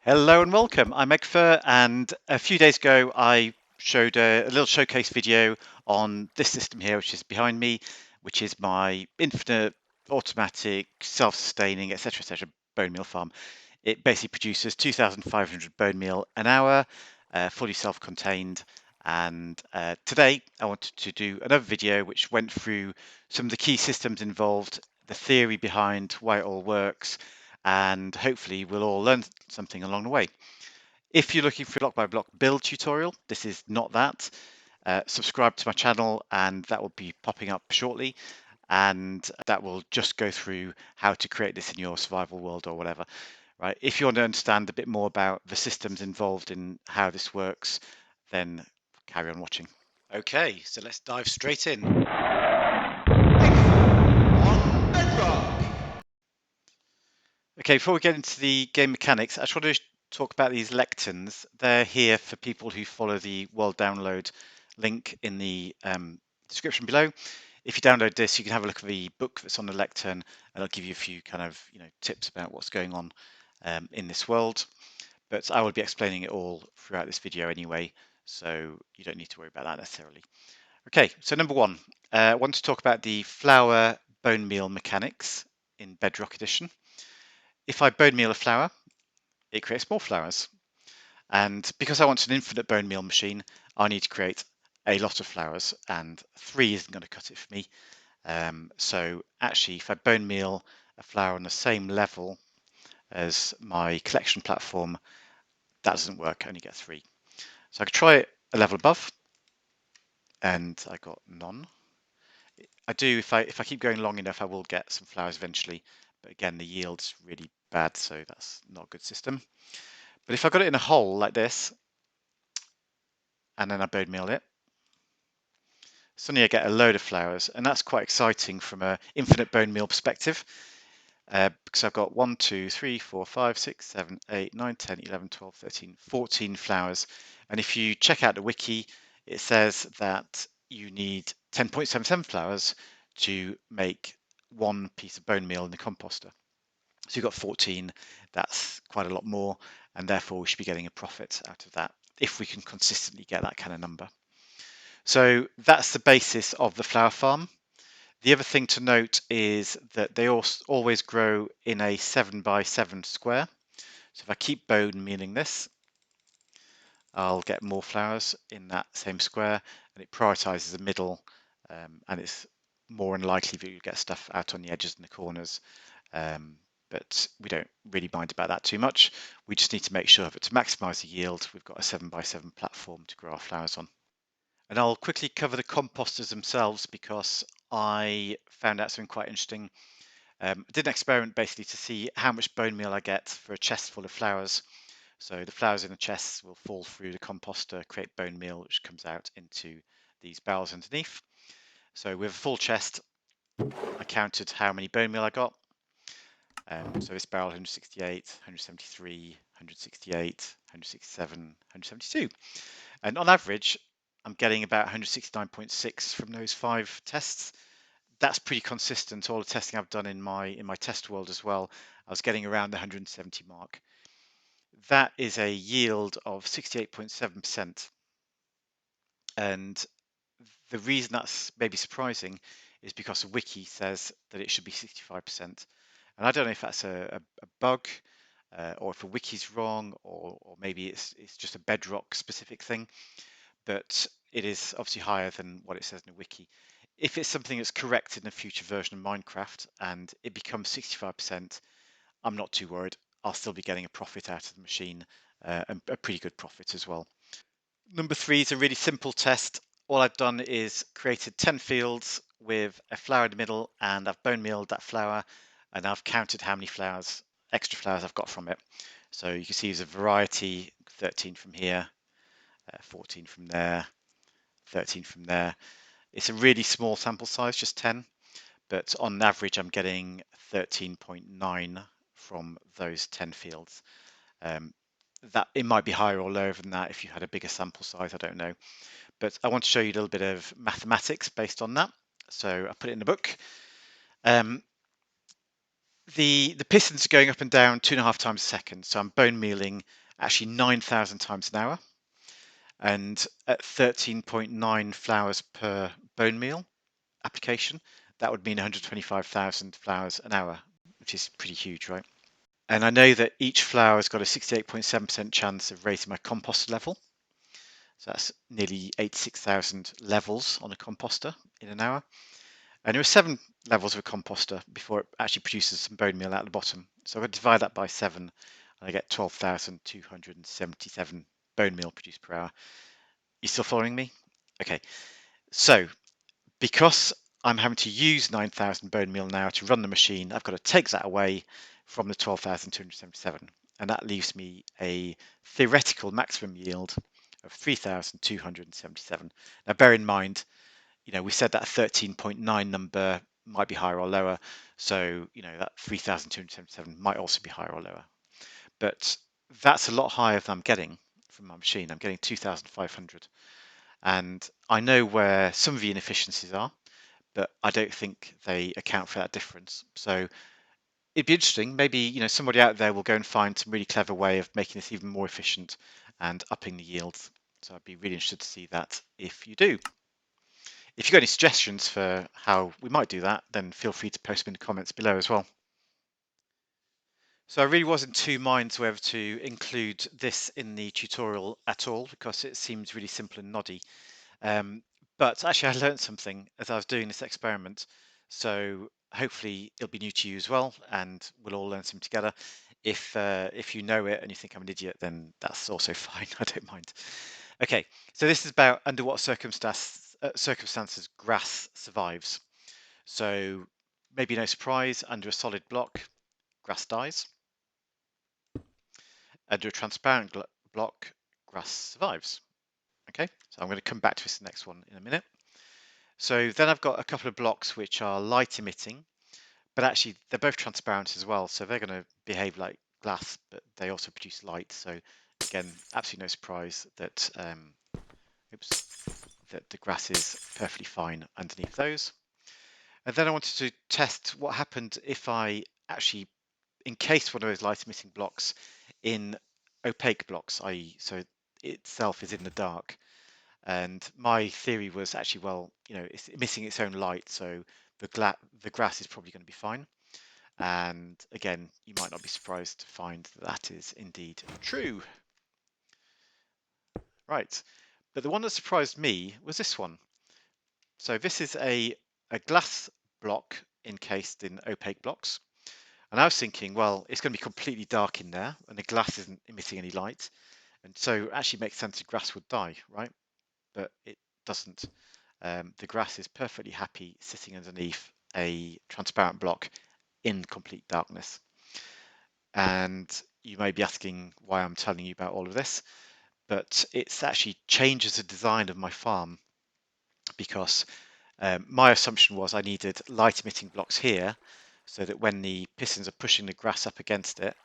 Hello and welcome. I'm Eggfur, and a few days ago I showed a little showcase video on this system here, which is behind me, which is my infinite, automatic, self-sustaining, etc., bone meal farm. It basically produces 2,500 bone meal an hour, fully self-contained. And today I wanted to do another video which went through some of the key systems involved, the theory behind why it all works, and hopefully we'll all learn something along the way. If you're looking for a block by block build tutorial, this is not that. Subscribe to my channel and that will be popping up shortly, and that will just go through how to create this in your survival world or whatever. Right? If you want to understand a bit more about the systems involved in how this works, then carry on watching. Okay, so let's dive straight in. On Bedrock. Okay, before we get into the game mechanics, I just want to talk about these lectins. They're here for people who follow the world download link in the description below. If you download this, you can have a look at the book that's on the lectern, and it'll give you a few kind of tips about what's going on in this world. But I will be explaining it all throughout this video anyway, so you don't need to worry about that necessarily. Okay, so number one, I want to talk about the flour bone meal mechanics in Bedrock Edition. If I bone meal a flour, it creates more flours. And because I want an infinite bone meal machine, I need to create a lot of flours, and 3 isn't going to cut it for me. So actually, if I bone meal a flour on the same level as my collection platform, that doesn't work, I only get 3. So I could try it a level above, and I got none. I do, if I keep going long enough, I will get some flours eventually, but again, the yield's really bad, so that's not a good system. But if I got it in a hole like this, and then I bone meal it, suddenly I get a load of flours, and that's quite exciting from an infinite bone meal perspective, because I've got 1, 2, 3, 4, 5, 6, 7, 8, 9, 10, 11, 12, 13, 14 flours. And if you check out the wiki, it says that you need 10.77 flours to make 1 piece of bone meal in the composter. So you've got 14, that's quite a lot more, and therefore we should be getting a profit out of that if we can consistently get that kind of number. So that's the basis of the flour farm. The other thing to note is that they always grow in a 7 by 7 square. So if I keep bone mealing this, I'll get more flours in that same square, and it prioritizes the middle, and it's more unlikely that you get stuff out on the edges and the corners. But we don't really mind about that too much. We just need to make sure that to maximize the yield, we've got a 7 by 7 platform to grow our flours on. And I'll quickly cover the composters themselves because I found out something quite interesting. I did an experiment basically to see how much bone meal I get for a chest full of flours. So the flours in the chest will fall through the composter, create bone meal, which comes out into these barrels underneath. So with a full chest, I counted how many bone meal I got. So this barrel 168, 173, 168, 167, 172. And on average, I'm getting about 169.6 from those 5 tests. That's pretty consistent. All the testing I've done in my test world as well, I was getting around the 170 mark. That is a yield of 68.7%. And the reason that's maybe surprising is because the wiki says that it should be 65%. And I don't know if that's a bug, or if the wiki's wrong, or maybe it's just a Bedrock specific thing, but it is obviously higher than what it says in the wiki. If it's something that's corrected in a future version of Minecraft and it becomes 65%, I'm not too worried. I'll still be getting a profit out of the machine, and a pretty good profit as well. Number 3 is a really simple test. All I've done is created 10 fields with a flour in the middle, and I've bone mealed that flour, and I've counted how many flours, extra flours I've got from it. So you can see there's a variety, 13 from here, 14 from there, 13 from there. It's a really small sample size, just 10, but on average I'm getting 13.9 from those 10 fields. That it might be higher or lower than that if you had a bigger sample size, I don't know. But I want to show you a little bit of mathematics based on that. So I put it in the book. The pistons are going up and down 2.5 times a second, so I'm bone mealing actually 9,000 times an hour, and at 13.9 flowers per bone meal application, that would mean 125,000 flowers an hour, which is pretty huge, right? And I know that each flower has got a 68.7% chance of raising my composter level. So that's nearly 86,000 levels on a composter in an hour. And there are 7 levels of a composter before it actually produces some bone meal out the bottom. So I'm going to divide that by 7, and I get 12,277 bone meal produced per hour. You still following me? Okay, so because I'm having to use 9,000 bone meal now to run the machine, I've got to take that away from the 12,277, and that leaves me a theoretical maximum yield of 3,277. Now, bear in mind, we said that 13.9 number might be higher or lower, so that 3,277 might also be higher or lower. But that's a lot higher than I'm getting from my machine. I'm getting 2,500, and I know where some of the inefficiencies are, but I don't think they account for that difference. So it'd be interesting. Maybe somebody out there will go and find some really clever way of making this even more efficient and upping the yields. So I'd be really interested to see that if you do. If you've got any suggestions for how we might do that, then feel free to post them in the comments below as well. So I really was in two minds whether to include this in the tutorial at all, because it seems really simple and noddy. But actually, I learned something as I was doing this experiment. So hopefully it'll be new to you as well, and we'll all learn something together. If you know it and you think I'm an idiot, then that's also fine. I don't mind. Okay, so this is about under what circumstances grass survives. So maybe no surprise, under a solid block, grass dies. Under a transparent block, grass survives. Okay, so I'm going to come back to this next one in a minute. So then I've got a couple of blocks which are light emitting, but actually they're both transparent as well. So they're going to behave like glass, but they also produce light. So again, absolutely no surprise that that the grass is perfectly fine underneath those. And then I wanted to test what happened if I actually encased one of those light emitting blocks in opaque blocks, i.e., so itself is in the dark. And my theory was actually, well, it's emitting its own light, so the grass is probably going to be fine. And again, you might not be surprised to find that is indeed true. Right, but the one that surprised me was this one. So this is a glass block encased in opaque blocks. And I was thinking, well, it's going to be completely dark in there, and the glass isn't emitting any light. And so it actually makes sense the grass would die, right? But it doesn't. The grass is perfectly happy sitting underneath a transparent block in complete darkness. And you may be asking why I'm telling you about all of this, but it's actually changes the design of my farm, because my assumption was I needed light emitting blocks here so that when the pistons are pushing the grass up against it,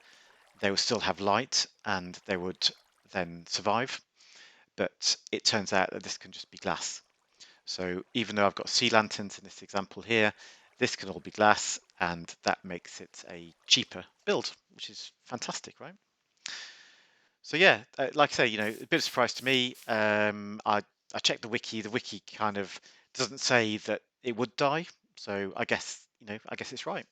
they will still have light and they would then survive. But it turns out that this can just be glass. So even though I've got sea lanterns in this example here, this can all be glass, and that makes it a cheaper build, which is fantastic, right? So yeah, like I say, a bit of surprise to me. I checked the wiki. The wiki kind of doesn't say that it would die, so I guess it's right.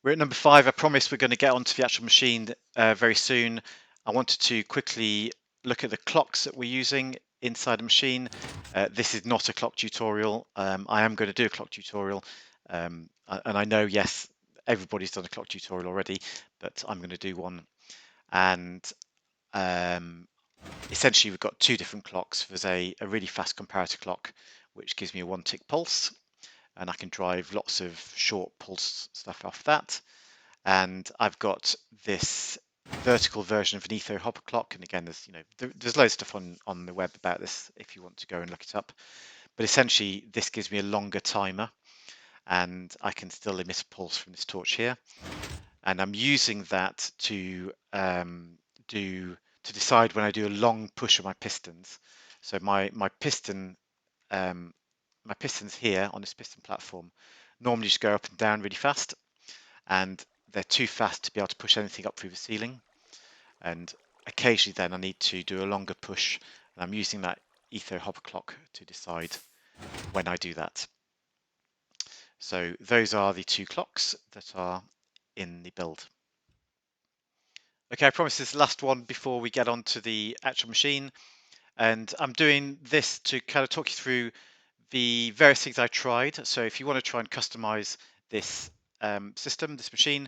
We're at number 5. I promise we're going to get onto the actual machine very soon. I wanted to quickly look at the clocks that we're using inside the machine. This is not a clock tutorial. I am going to do a clock tutorial. And I know, yes, everybody's done a clock tutorial already, but I'm going to do one. And essentially, we've got 2 different clocks. There's a really fast comparator clock, which gives me a 1-tick pulse, and I can drive lots of short pulse stuff off that. And I've got this vertical version of an etho hopper clock, and again, there's loads of stuff on the web about this if you want to go and look it up. But essentially, this gives me a longer timer, and I can still emit a pulse from this torch here. And I'm using that to decide when I do a long push of my pistons. So my pistons here on this piston platform, normally just go up and down really fast, and they're too fast to be able to push anything up through the ceiling. And occasionally then I need to do a longer push, and I'm using that etho hopper clock to decide when I do that. So those are the two clocks that are in the build. Okay, I promise this is the last one before we get on to the actual machine. And I'm doing this to kind of talk you through the various things I tried. So if you want to try and customize this system, this machine,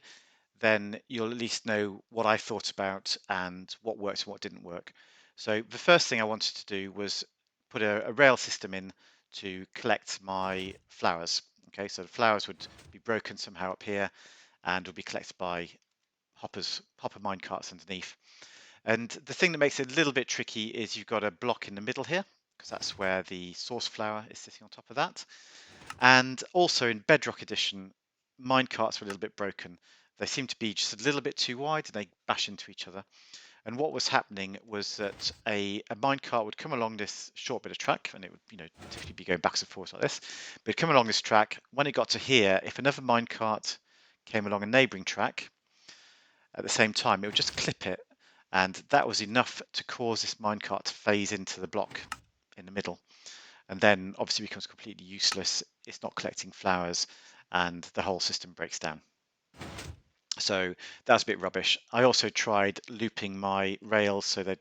then you'll at least know what I thought about and what worked and what didn't work. So the first thing I wanted to do was put a rail system in to collect my flowers. Okay, so the flowers would be broken somehow up here and would be collected by hopper mine carts underneath. And the thing that makes it a little bit tricky is you've got a block in the middle here, because that's where the source flower is sitting on top of that. And also in Bedrock edition, mine carts were a little bit broken. They seem to be just a little bit too wide and they bash into each other. And what was happening was that a mine cart would come along this short bit of track, and it would, typically be going backwards and forwards like this. But it'd come along this track. When it got to here, if another mine cart came along a neighbouring track at the same time, it would just clip it, and that was enough to cause this minecart to phase into the block in the middle, and then obviously becomes completely useless. It's not collecting flowers, and the whole system breaks down. So that's a bit rubbish. I also tried looping my rails so they'd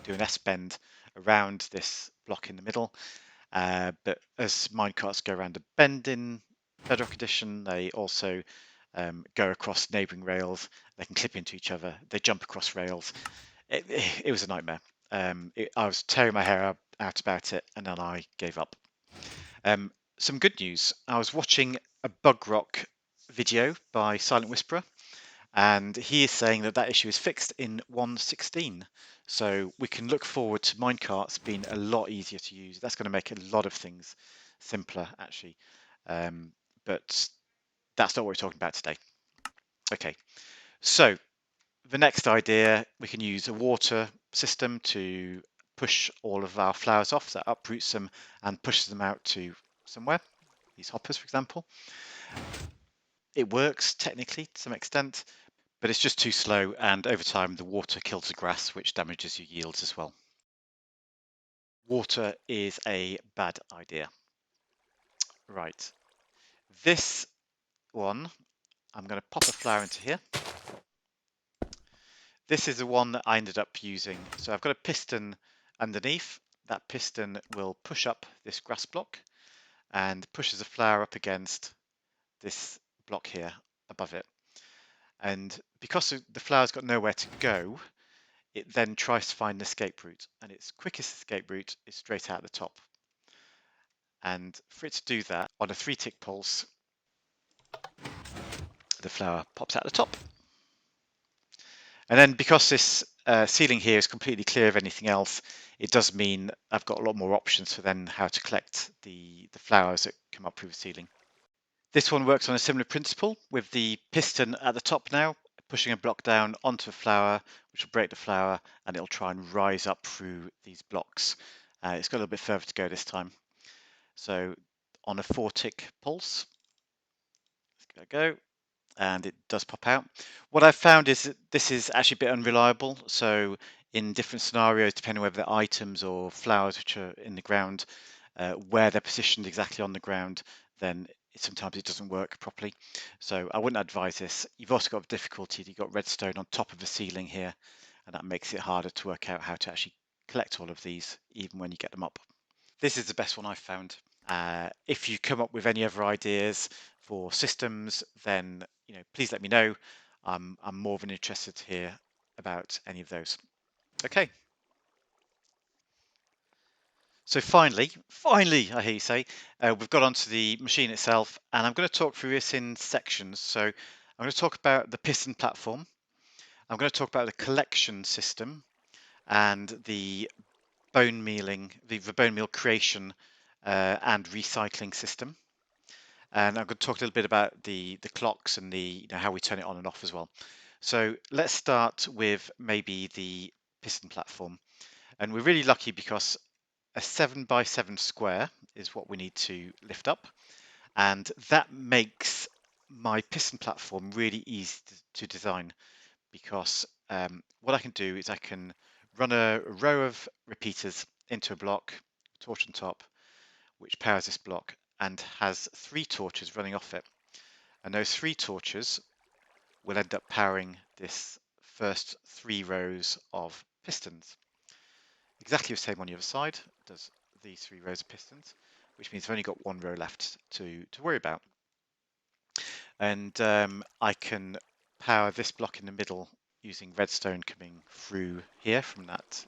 do an S-bend around this block in the middle, but as minecarts go around a bend in Bedrock Edition, they also go across neighbouring rails. They can clip into each other. They jump across rails. It was a nightmare. I was tearing my hair out about it, and then I gave up. Some good news. I was watching a bug rock video by Silent Whisperer, and he is saying that that issue is fixed in 1.16. So we can look forward to minecarts being a lot easier to use. That's going to make a lot of things simpler, actually. But that's not what we're talking about today. Okay, so the next idea, we can use a water system to push all of our flowers off. That uproots them and pushes them out to somewhere, these hoppers, for example. It works technically to some extent, but it's just too slow, and over time the water kills the grass, which damages your yields as well. Water is a bad idea. Right, this one, I'm going to pop a flower into here. This is the one that I ended up using. So I've got a piston underneath. That piston will push up this grass block and pushes the flower up against this block here above it. And because the flower's got nowhere to go, it then tries to find an escape route, and its quickest escape route is straight out the top. And for it to do that, on a 3-tick pulse, the flower pops out the top. And then because this ceiling here is completely clear of anything else, it does mean I've got a lot more options for then how to collect the flowers that come up through the ceiling. This one works on a similar principle with the piston at the top now, pushing a block down onto a flower, which will break the flower, and it'll try and rise up through these blocks. It's got a little bit further to go this time. So on a 4-tick pulse, let's go, and it does pop out. What I've found is that this is actually a bit unreliable. So in different scenarios, depending whether they're items or flowers which are in the ground, where they're positioned exactly on the ground, then sometimes it doesn't work properly. So I wouldn't advise this. You've also got difficulty. You've got redstone on top of the ceiling here, and that makes it harder to work out how to actually collect all of these, even when you get them up. This is the best one I've found. If you come up with any other ideas for systems, then please let me know. I'm more than interested to hear about any of those. Okay. So finally, I hear you say, we've got onto the machine itself, and I'm going to talk through this in sections. So I'm going to talk about the piston platform. I'm going to talk about the collection system and the bone mealing, the bone meal creation and recycling system. And I'm going to talk a little bit about the clocks and the how we turn it on and off as well. So let's start with maybe the piston platform. And we're really lucky because a 7x7 square is what we need to lift up. And that makes my piston platform really easy to design, because what I can do is I can run a row of repeaters into a block, torch on top, which powers this block and has 3 torches running off it. And those 3 torches will end up powering this first 3 rows of pistons. Exactly the same on the other side, does these 3 rows of pistons, which means I've only got 1 row left to worry about. And I can power this block in the middle using redstone coming through here from that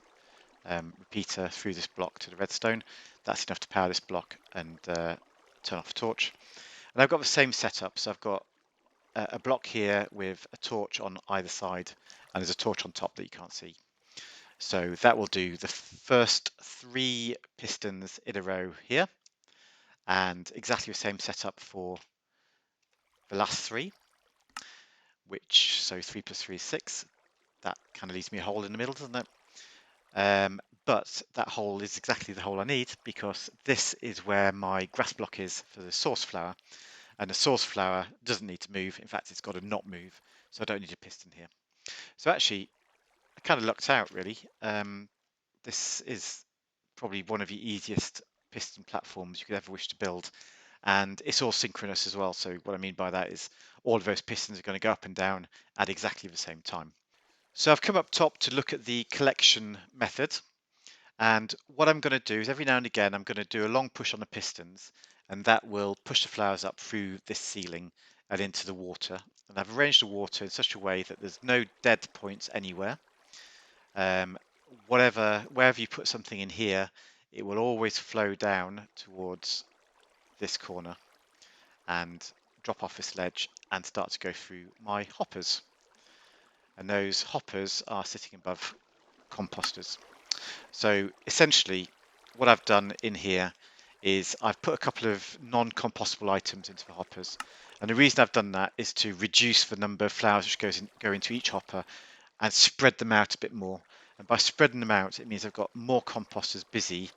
repeater through this block to the redstone. That's enough to power this block and turn off a torch. And I've got the same setup, so I've got a block here with a torch on either side, and there's a torch on top that you can't see. So that will do the first 3 pistons in a row here, and exactly the same setup for the last 3, which, so 3 plus 3 is 6. That kind of leaves me a hole in the middle, doesn't it? But that hole is exactly the hole I need, because this is where my grass block is for the source flower, and the source flower doesn't need to move. In fact, it's got to not move, so I don't need a piston here. So actually, I kind of lucked out, really. This is probably one of the easiest piston platforms you could ever wish to build, and it's all synchronous as well. So what I mean by that is all of those pistons are going to go up and down at exactly the same time. So I've come up top to look at the collection method, and what I'm going to do is every now and again I'm going to do a long push on the pistons, and that will push the flowers up through this ceiling and into the water. And I've arranged the water in such a way that there's no dead points anywhere. Wherever you put something in here, it will always flow down towards this corner and drop off this ledge and start to go through my hoppers. And those hoppers are sitting above composters. So essentially, what I've done in here is I've put a couple of non-compostable items into the hoppers. And the reason I've done that is to reduce the number of flowers which go into each hopper and spread them out a bit more. And by spreading them out, it means I've got more composters busy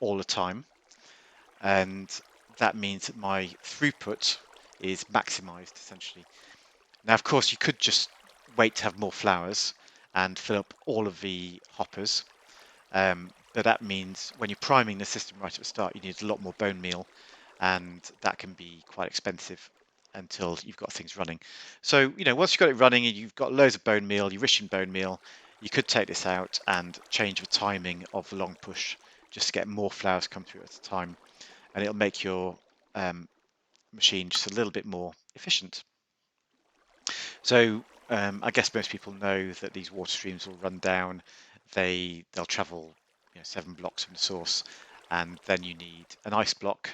all the time. And that means that my throughput is maximized, essentially. Now, of course, you could just wait to have more flowers and fill up all of the hoppers. But that means when you're priming the system right at the start, you need a lot more bone meal, and that can be quite expensive until you've got things running. So, once you've got it running and you've got loads of bone meal, you're rich in bone meal, you could take this out and change the timing of the long push just to get more flowers come through at a time, and it'll make your machine just a little bit more efficient. So I guess most people know that these water streams will run down. They'll travel 7 blocks from the source, and then you need an ice block,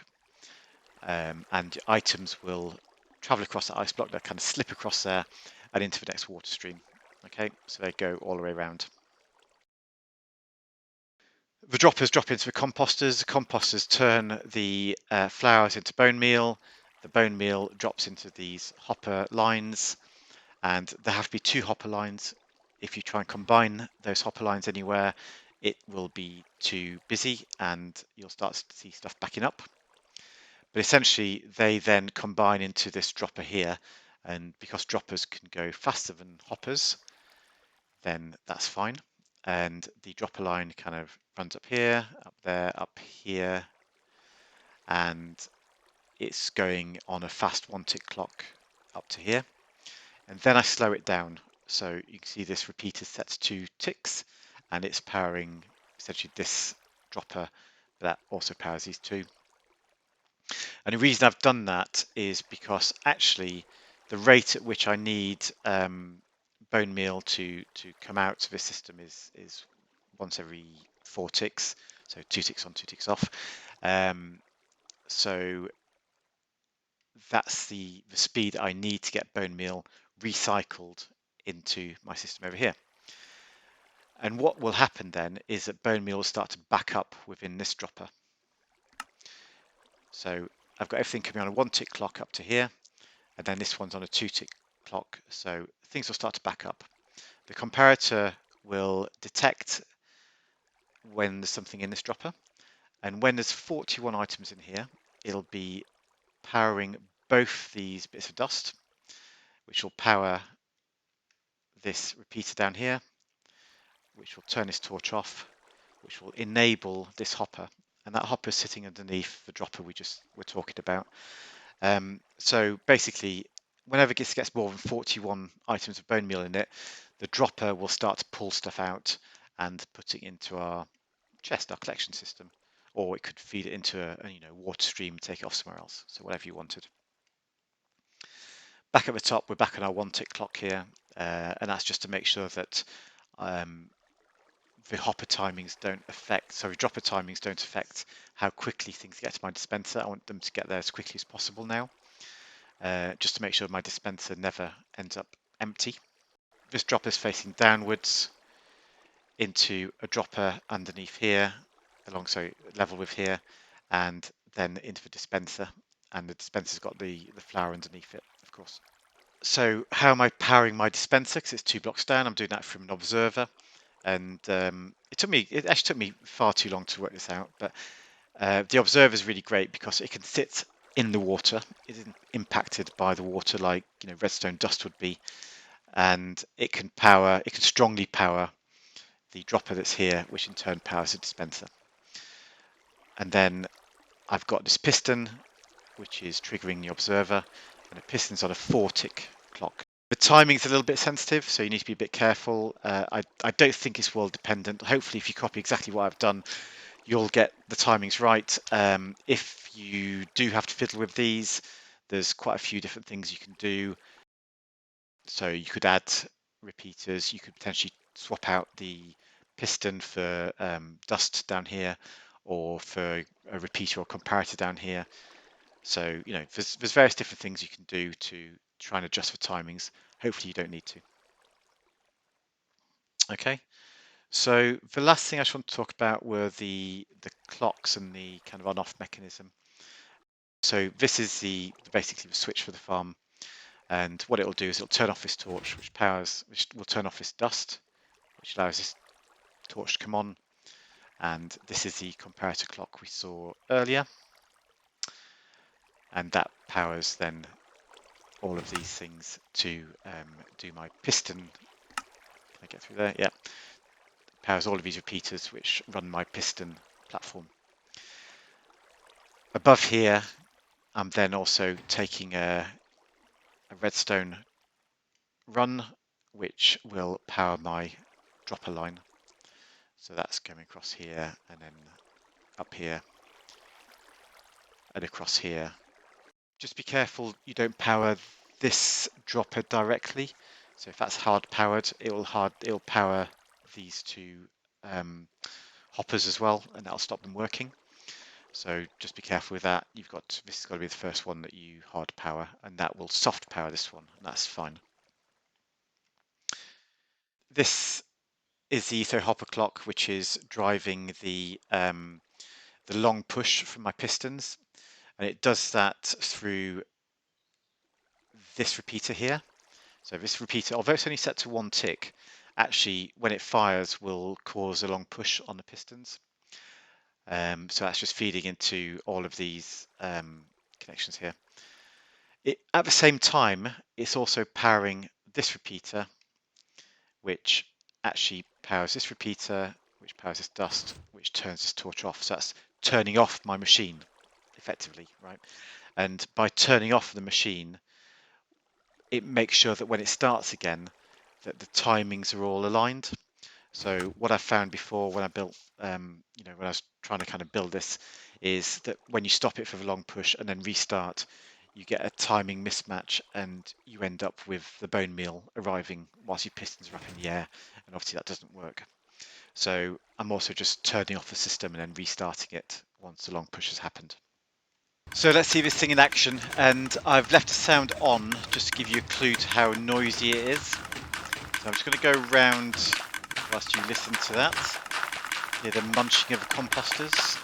and items will travel across that ice block. They'll kind of slip across there and into the next water stream. Okay, so they go all the way around. The droppers drop into the composters. The composters turn the flowers into bone meal. The bone meal drops into these hopper lines, and there have to be 2 hopper lines. If you try and combine those hopper lines anywhere, it will be too busy and you'll start to see stuff backing up. But essentially, they then combine into this dropper here, and because droppers can go faster than hoppers, then that's fine. And the dropper line kind of runs up here, up there, up here, and it's going on a fast 1-tick clock up to here. And then I slow it down. So you can see this repeater set to 2 ticks, and it's powering essentially this dropper, but that also powers these 2. And the reason I've done that is because actually the rate at which I need bone meal to come out of this system is once every 4 ticks, so 2 ticks on, 2 ticks off. So that's the speed I need to get bone meal recycled into my system over here. And what will happen then is that bone meal will start to back up within this dropper. So I've got everything coming on a 1-tick clock up to here, and then this one's on a 2-tick clock, so things will start to back up. The comparator will detect when there's something in this dropper, and when there's 41 items in here, it'll be powering both these bits of dust, which will power this repeater down here, which will turn this torch off, which will enable this hopper. And that hopper is sitting underneath the dropper we just were talking about. So basically, whenever this gets more than 41 items of bone meal in it, the dropper will start to pull stuff out and put it into our chest, our collection system, or it could feed it into a water stream, take it off somewhere else. So whatever you wanted. Back at the top, we're back on our 1-tick clock here, and that's just to make sure that the hopper timings don't affect, sorry, dropper timings don't affect how quickly things get to my dispenser. I want them to get there as quickly as possible now, just to make sure my dispenser never ends up empty. This dropper is facing downwards into a dropper underneath here, alongside level with here, and then into the dispenser. And the dispenser's got the flower underneath it, of course. So how am I powering my dispenser? Because it's 2 blocks down. I'm doing that from an observer, and it actually took me far too long to work this out. But the observer is really great because it can sit in the water. It isn't impacted by the water like redstone dust would be, and it can strongly power the dropper that's here, which in turn powers the dispenser. And then I've got this piston, which is triggering the observer, and the piston's on a 4-tick clock. The timing's a little bit sensitive, so you need to be a bit careful. I don't think it's world dependent. Hopefully, if you copy exactly what I've done, you'll get the timings right. If you do have to fiddle with these, there's quite a few different things you can do. So you could add repeaters, you could potentially swap out the piston for dust down here, or for a repeater or comparator down here. So there's various different things you can do to try and adjust for timings. Hopefully you don't need to. Okay, so the last thing I just want to talk about were the clocks and the kind of on-off mechanism. So this is basically the switch for the farm, and what it will do is it'll turn off this torch, which will turn off this dust, which allows this torch to come on. And this is the comparator clock we saw earlier, and that powers then all of these things to do my piston. Can I get through there? Yeah. Powers all of these repeaters which run my piston platform. Above here, I'm then also taking a redstone run, which will power my dropper line. So that's going across here, and then up here, and across here. Just be careful you don't power this dropper directly. So if that's hard powered, it'll power these two hoppers as well, and that'll stop them working. So just be careful with that. This has got to be the first one that you hard power, and that will soft power this one, and that's fine. This is the etho hopper clock, which is driving the long push from my pistons, and it does that through this repeater here. So this repeater, although it's only set to 1 tick, actually when it fires will cause a long push on the pistons. So that's just feeding into all of these connections here. At the same time, it's also powering this repeater, which actually powers this repeater, which powers this dust, which turns this torch off. So that's turning off my machine, effectively, right? And by turning off the machine, it makes sure that when it starts again, that the timings are all aligned. So what I found before when I built, when I was trying to kind of build this, is that when you stop it for the long push and then restart, you get a timing mismatch, and you end up with the bone meal arriving whilst your pistons are up in the air, and obviously that doesn't work. So I'm also just turning off the system and then restarting it once the long push has happened. So let's see this thing in action, and I've left the sound on just to give you a clue to how noisy it is. So I'm just going to go round whilst you listen to that. Hear the munching of the composters.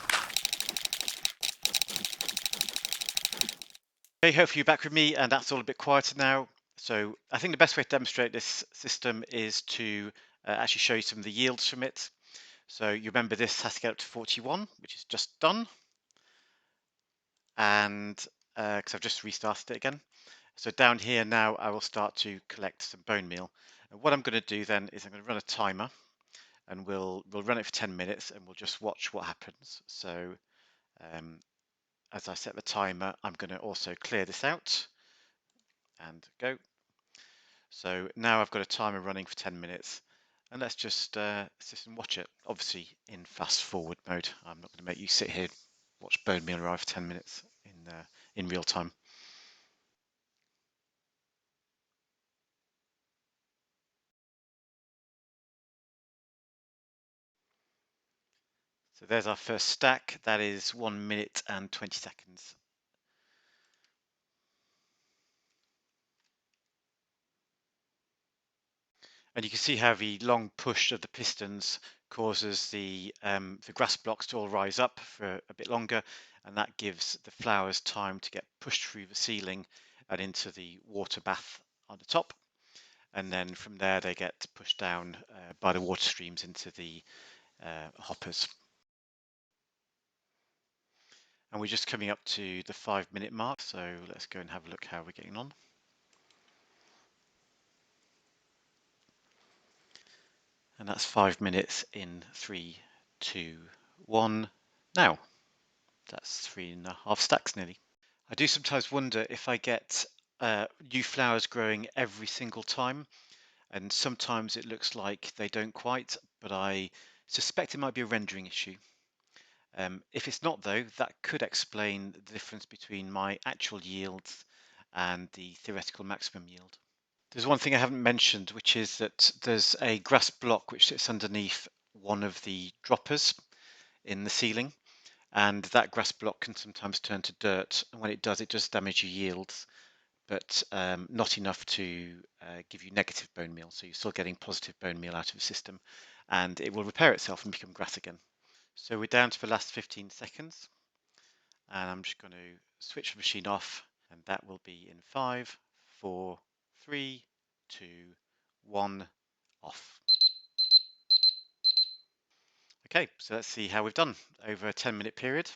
Okay, hopefully you're back with me, and that's all a bit quieter now. So I think the best way to demonstrate this system is to actually show you some of the yields from it. So you remember this has to get up to 41, which is just done. And because I've just restarted it again. So down here now, I will start to collect some bone meal. And what I'm going to do then is I'm going to run a timer, and we'll run it for 10 minutes, and we'll just watch what happens. So as I set the timer, I'm going to also clear this out and go. So now I've got a timer running for 10 minutes, and let's just sit and watch it. Obviously in fast forward mode. I'm not going to make you sit here watch bone meal arrive for 10 minutes in real time. So there's our first stack. That is 1 minute and 20 seconds. And you can see how the long push of the pistons causes the grass blocks to all rise up for a bit longer, and that gives the flowers time to get pushed through the ceiling and into the water bath on the top. And then from there they get pushed down by the water streams into the hoppers. And we're just coming up to the 5-minute mark, so let's go and have a look how we're getting on. And that's 5 minutes in 3, 2, 1, now. That's 3.5 stacks nearly. I do sometimes wonder if I get new flowers growing every single time, and sometimes it looks like they don't quite, but I suspect it might be a rendering issue. If it's not though, that could explain the difference between my actual yields and the theoretical maximum yield. There's one thing I haven't mentioned, which is that there's a grass block which sits underneath one of the droppers in the ceiling, and that grass block can sometimes turn to dirt, and when it does damage your yields, but not enough to give you negative bone meal, so you're still getting positive bone meal out of the system, and it will repair itself and become grass again. So we're down to the last 15 seconds, and I'm just going to switch the machine off, and that will be in 5, 4, 3, 2, 1, off. Okay, so let's see how we've done over a 10-minute period.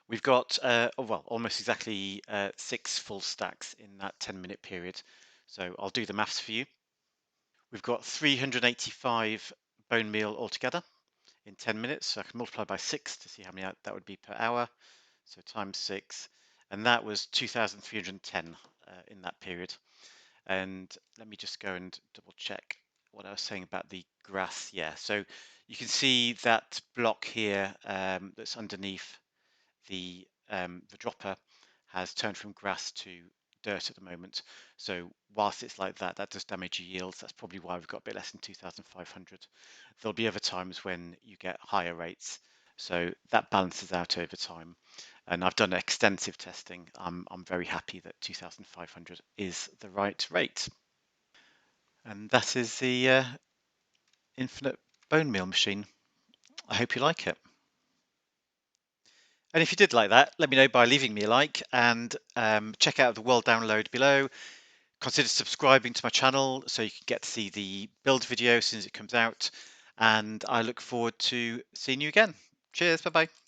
We've got, well, almost exactly 6 full stacks in that 10-minute period. So I'll do the maths for you. We've got 385 bone meal altogether in 10 minutes. So I can multiply by 6 to see how many that would be per hour. So times 6, and that was 2,310 in that period. And let me just go and double check what I was saying about the grass. Yeah, so you can see that block here that's underneath the dropper has turned from grass to dirt at the moment. So whilst it's like that, that does damage your yields. That's probably why we've got a bit less than 2,500. There'll be other times when you get higher rates. So that balances out over time. And I've done extensive testing. I'm very happy that 2,500 is the right rate. And that is the infinite bone meal machine. I hope you like it. And if you did like that, let me know by leaving me a like, and check out the world download below. Consider subscribing to my channel so you can get to see the build video as soon as it comes out. And I look forward to seeing you again. Cheers, bye bye.